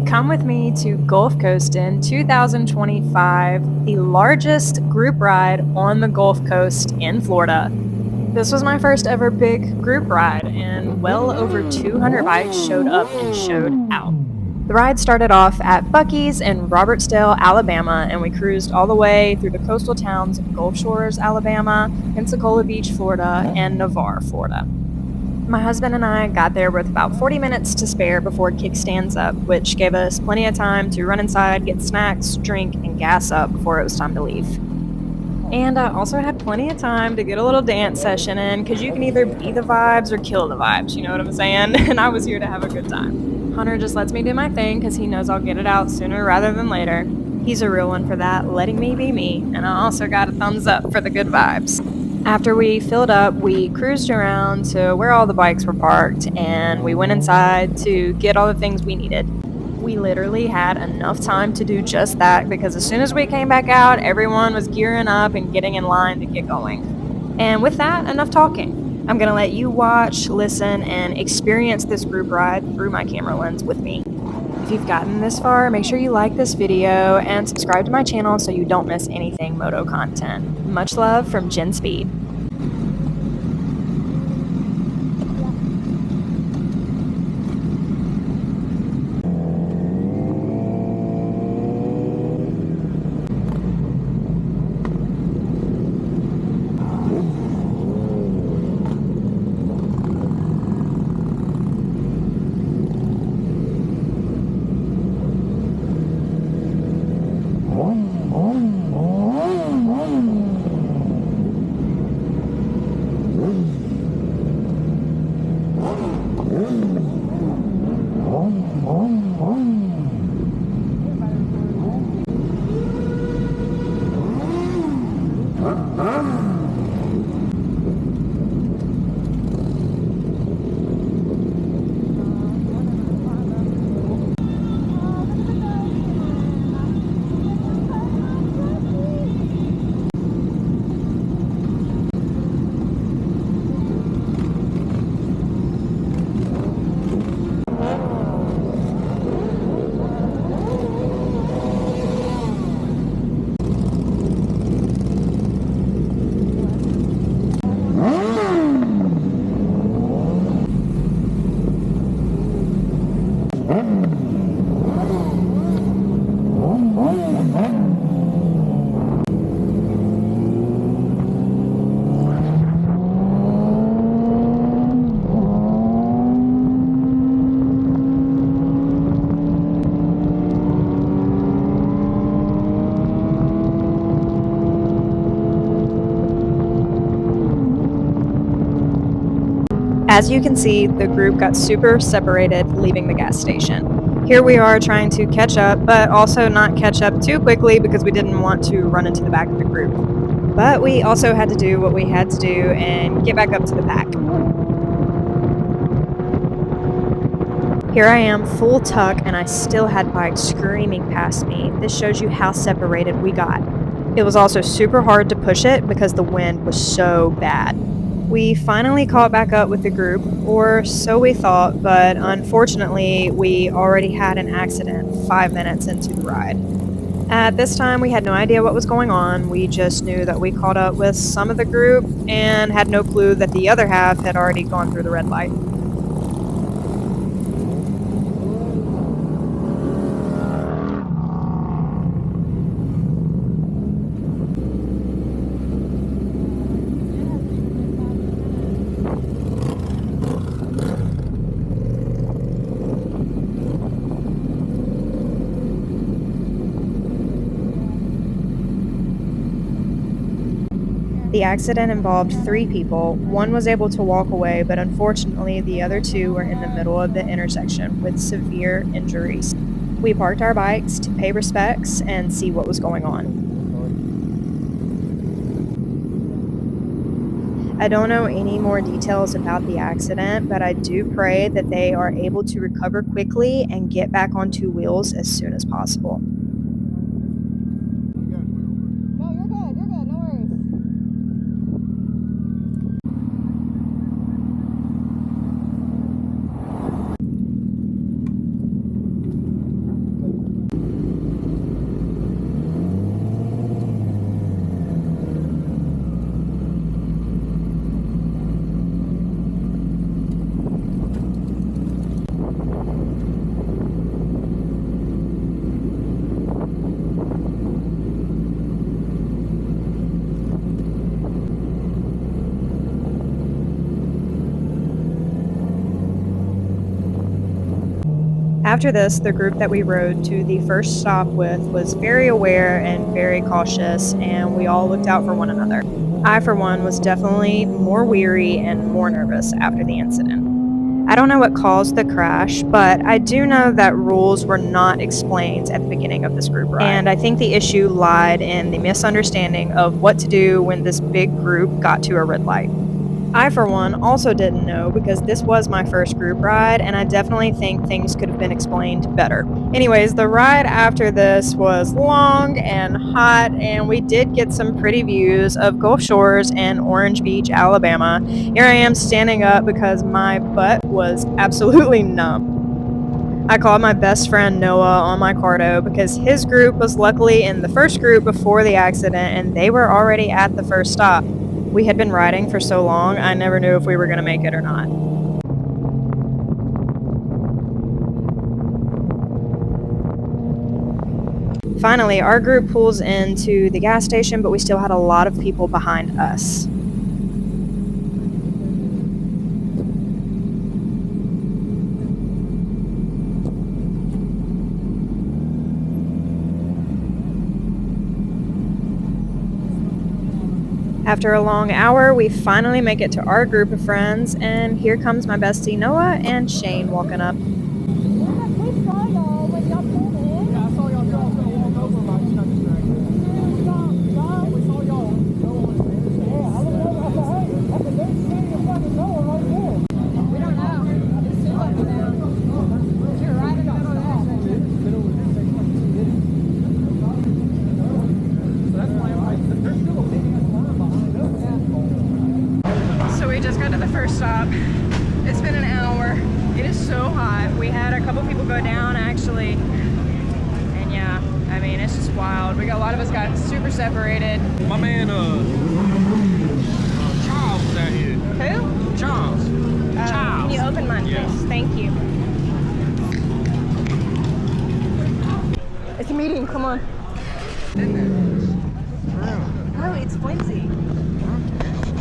Come with me to Gulf Coastin 2025, the largest group ride on the Gulf Coast in Florida. This was my first ever big group ride, and well over 200 bikes showed up and showed out. The ride started off at Buc-ee's in Robertsdale, Alabama, and we cruised all the way through the coastal towns of Gulf Shores, Alabama, Pensacola Beach, Florida, and Navarre, Florida. My husband and I got there with about 40 minutes to spare before kickstands up, which gave us plenty of time to run inside, get snacks, drink, and gas up before it was time to leave. And I also had plenty of time to get a little dance session in, because you can either be the vibes or kill the vibes, you know what I'm saying? And I was here to have a good time. Hunter just lets me do my thing because he knows I'll get it out sooner rather than later. He's a real one for that, letting me be me, and I also got a thumbs up for the good vibes. After we filled up, we cruised around to where all the bikes were parked, and we went inside to get all the things we needed. We literally had enough time to do just that, because as soon as we came back out, everyone was gearing up and getting in line to get going. And with that, enough talking. I'm going to let you watch, listen, and experience this group ride through my camera lens with me. If you've gotten this far, make sure you like this video and subscribe to my channel so you don't miss anything moto content. Much love from Jenn.speed. As you can see, the group got super separated leaving the gas station. Here we are trying to catch up, but also not catch up too quickly because we didn't want to run into the back of the group. But we also had to do what we had to do and get back up to the pack. Here I am, full tuck, and I still had bikes screaming past me. This shows you how separated we got. It was also super hard to push it because the wind was so bad. We finally caught back up with the group, or so we thought, but unfortunately, we already had an accident 5 minutes into the ride. At this time, we had no idea what was going on. We just knew that we caught up with some of the group and had no clue that the other half had already gone through the red light. The accident involved 3 people. One was able to walk away, but unfortunately the other 2 were in the middle of the intersection with severe injuries. We parked our bikes to pay respects and see what was going on. I don't know any more details about the accident, but I do pray that they are able to recover quickly and get back on 2 wheels as soon as possible. No, you're good. You're good. No worries. After this, the group that we rode to the first stop with was very aware and very cautious, and we all looked out for one another. I, for one, was definitely more weary and more nervous after the incident. I don't know what caused the crash, but I do know that rules were not explained at the beginning of this group ride. And I think the issue lied in the misunderstanding of what to do when this big group got to a red light. I, for one, also didn't know because this was my first group ride, and I definitely think things could have been explained better. Anyways, the ride after this was long and hot, and we did get some pretty views of Gulf Shores and Orange Beach, Alabama. Here I am standing up because my butt was absolutely numb. I called my best friend Noah on my Cardo because his group was luckily in the first group before the accident, and they were already at the first stop. We had been riding for so long, I never knew if we were going to make it or not. Finally, our group pulls into the gas station, but we still had a lot of people behind us. After a long hour, we finally make it to our group of friends, and here comes my bestie Noah and Shane walking up. We saw y'all when y'all pulled in. Yeah, I saw y'all go walk over my distracted. We saw y'all go on the interstate. Yeah, I looked over. I said, hey, that's a big city of fucking Noah right there. We don't know. It's too up and down. You're right in the middle of the intersection. Middle of the intersection, like you did it. So that's why I'm like, there's still a big ass line behind us. So we just got to the first stop. It's been an hour. It is so hot. We had a couple people go down actually. And yeah, I mean, it's just wild. A lot of us got super separated. My man, Charles was out here. Who? Charles. Can you open mine, Yeah. please? Thank you. It's a meeting, come on. No, it's flimsy.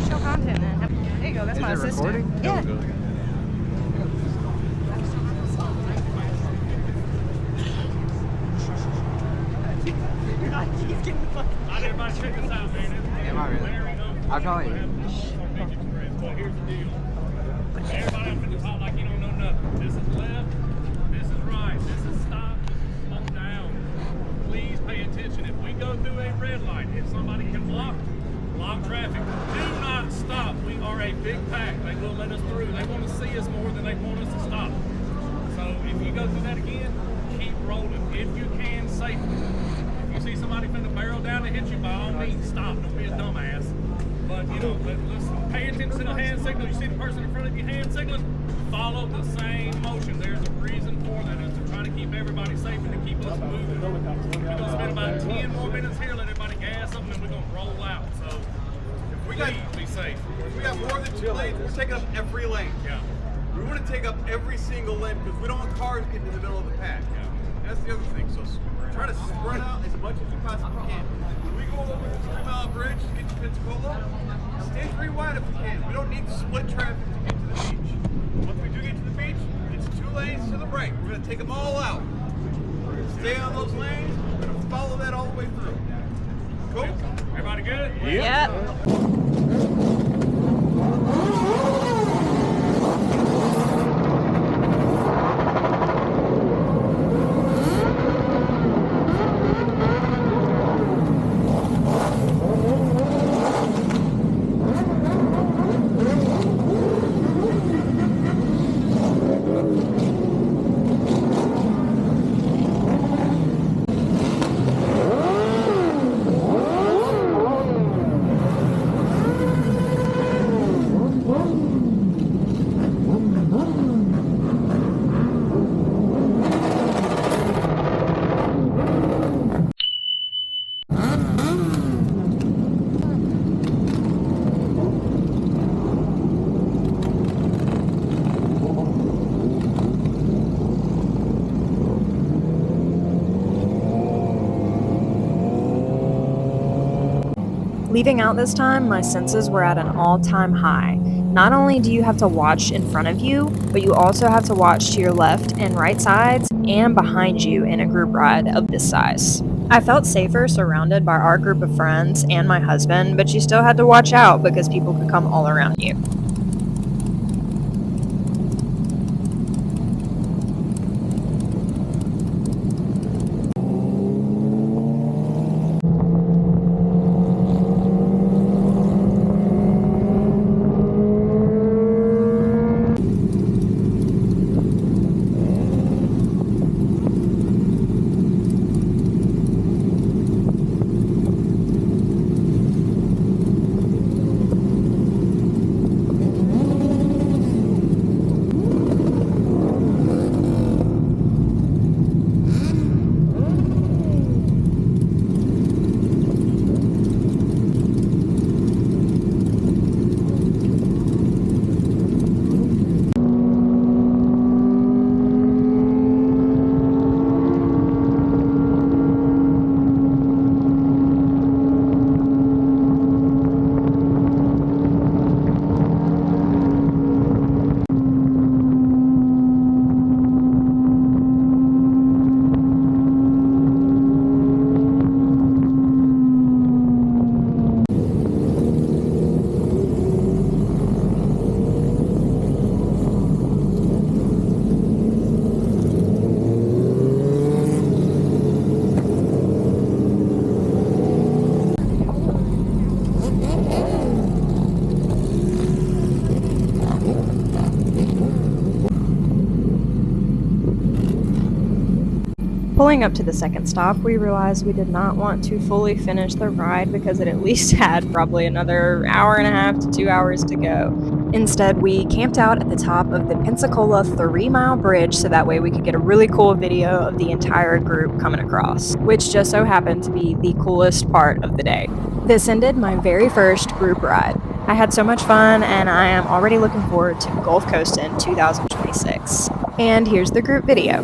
Show content then. There you go, that's my assistant. Recording? Yeah. Everybody check this out, man. I'll call you. Well, here's the deal. Everybody up in the top like you don't know nothing. This is left, this is right, this is stop, slow down. Please pay attention. If we go through a red light, if somebody can block traffic, do not stop. We are a big pack. They will let us through. They want to see us more than they want us to stop. So if you go through that again, keep rolling. If you can, safely. If you see somebody finna barrel down to hit you, by all means, stop. Don't be a dumbass. But, you know, let's pay attention to the hand signal. You see the person in front of you hand signaling? Follow the same motion. There's a reason for that. It's to try to keep everybody safe and to keep us moving. We're going to spend about 10 more minutes here, let everybody gas up, and then we're going to roll out. So, please be safe. We got more than 2 lanes. We're taking up every lane. Yeah. We want to take up every single lane because we don't want cars getting in the middle of the pack. Yeah. That's the other thing. So try to spread out as much as you possibly can. When we go over this 3 mile bridge to get to Pensacola, stay 3 wide if you can. We don't need to split traffic to get to the beach. Once we do get to the beach, it's 2 lanes to the right. We're going to take them all out. Stay on those lanes. We're going to follow that all the way through. Cool? Everybody good? Yep. Leaving out this time, my senses were at an all-time high. not only do you have to watch in front of you, but you also have to watch to your left and right sides and behind you in a group ride of this size. I felt safer surrounded by our group of friends and my husband, but you still had to watch out because people could come all around you. Pulling up to the second stop, we realized we did not want to fully finish the ride because it at least had probably another hour and a half to 2 hours to go. Instead, we camped out at the top of the Pensacola 3-mile bridge so that way we could get a really cool video of the entire group coming across, which just so happened to be the coolest part of the day. This ended my very first group ride. I had so much fun, and I am already looking forward to Gulf Coastin 2026. And here's the group video.